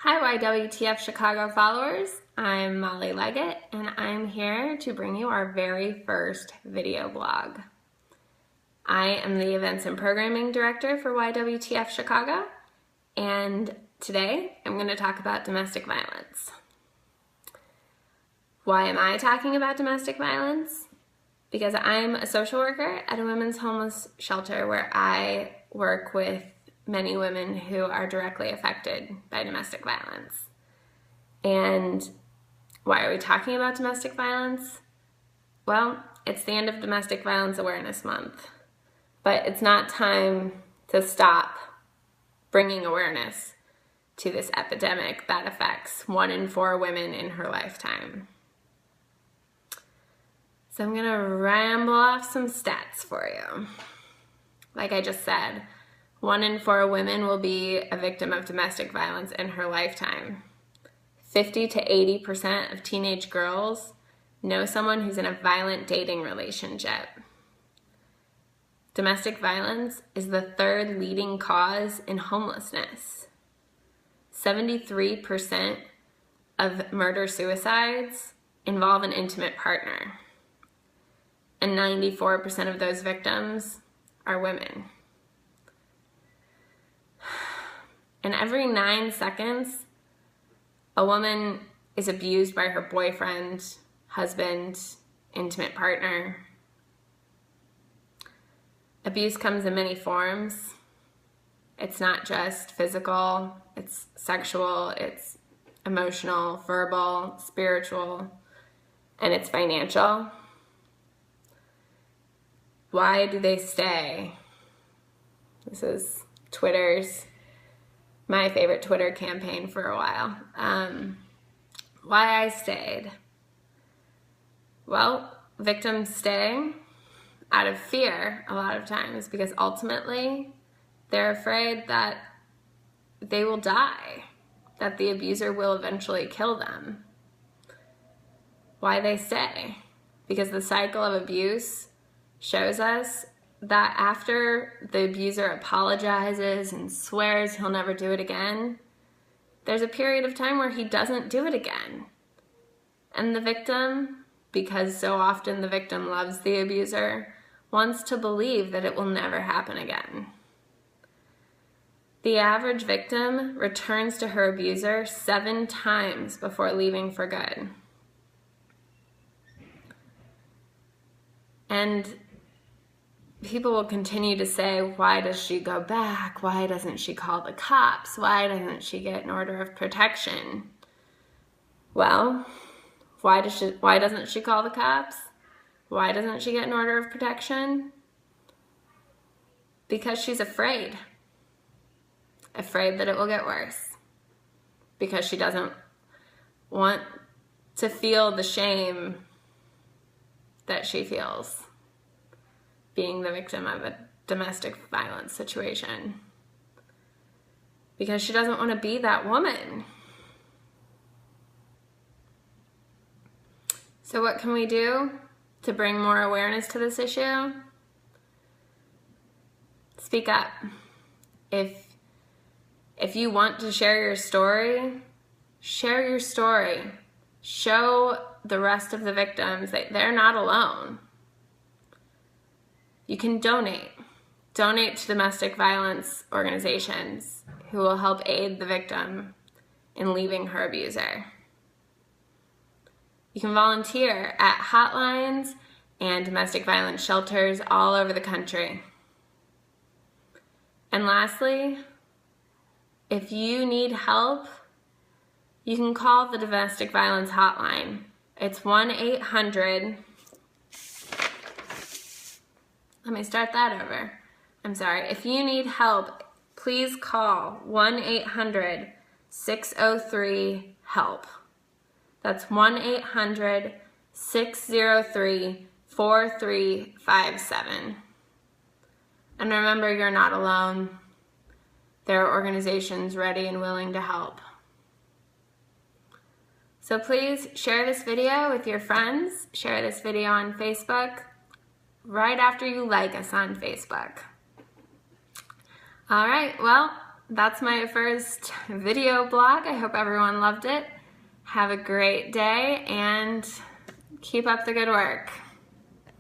Hi YWTF Chicago followers, I'm Molly Legut and I'm here to bring you our very first video blog. I am the Events and Programming Director for YWTF Chicago, and today I'm going to talk about domestic violence. Why am I talking about domestic violence? Because I'm a social worker at a women's homeless shelter where I work with many women who are directly affected by domestic violence. And why are we talking about domestic violence? Well, it's the end of Domestic Violence Awareness Month, but it's not time to stop bringing awareness to this epidemic that affects 1 in 4 women in her lifetime. So I'm gonna ramble off some stats for you. Like I just said, 1 in 4 women will be a victim of domestic violence in her lifetime. 50 to 80% of teenage girls know someone who's in a violent dating relationship. Domestic violence is the 3rd leading cause in homelessness. 73% of murder-suicides involve an intimate partner. And 94% of those victims are women. And every 9 seconds, a woman is abused by her boyfriend, husband, intimate partner. Abuse comes in many forms. It's not just physical, it's sexual, it's emotional, verbal, spiritual, and it's financial. Why do they stay? This is my favorite Twitter campaign for a while. Why I stayed. Well, victims stay out of fear a lot of times because ultimately they're afraid that they will die, that the abuser will eventually kill them. Why they stay? Because the cycle of abuse shows us that after the abuser apologizes and swears he'll never do it again, there's a period of time where he doesn't do it again. And the victim, because so often the victim loves the abuser, wants to believe that it will never happen again. The average victim returns to her abuser 7 times before leaving for good. And people will continue to say, why does she go back? Why doesn't she call the cops? Why doesn't she get an order of protection? Well, why doesn't she call the cops? Why doesn't she get an order of protection? Because she's afraid. Afraid that it will get worse. Because she doesn't want to feel the shame that she feels being the victim of a domestic violence situation. Because she doesn't want to be that woman. So what can we do to bring more awareness to this issue? Speak up. If you want to share your story, share your story. Show the rest of the victims that they're not alone. You can donate. Donate to domestic violence organizations who will help aid the victim in leaving her abuser. You can volunteer at hotlines and domestic violence shelters all over the country. And lastly, if you need help, you can call the domestic violence hotline. It's 1-800. Let me start that over. I'm sorry. If you need help, please call 1-800-603-HELP. That's 1-800-603-4357. And remember, you're not alone. There are organizations ready and willing to help. So please share this video with your friends. Share this video on Facebook right after you like us on Facebook. All right, well, that's my first video blog. I hope everyone loved it. Have a great day and keep up the good work.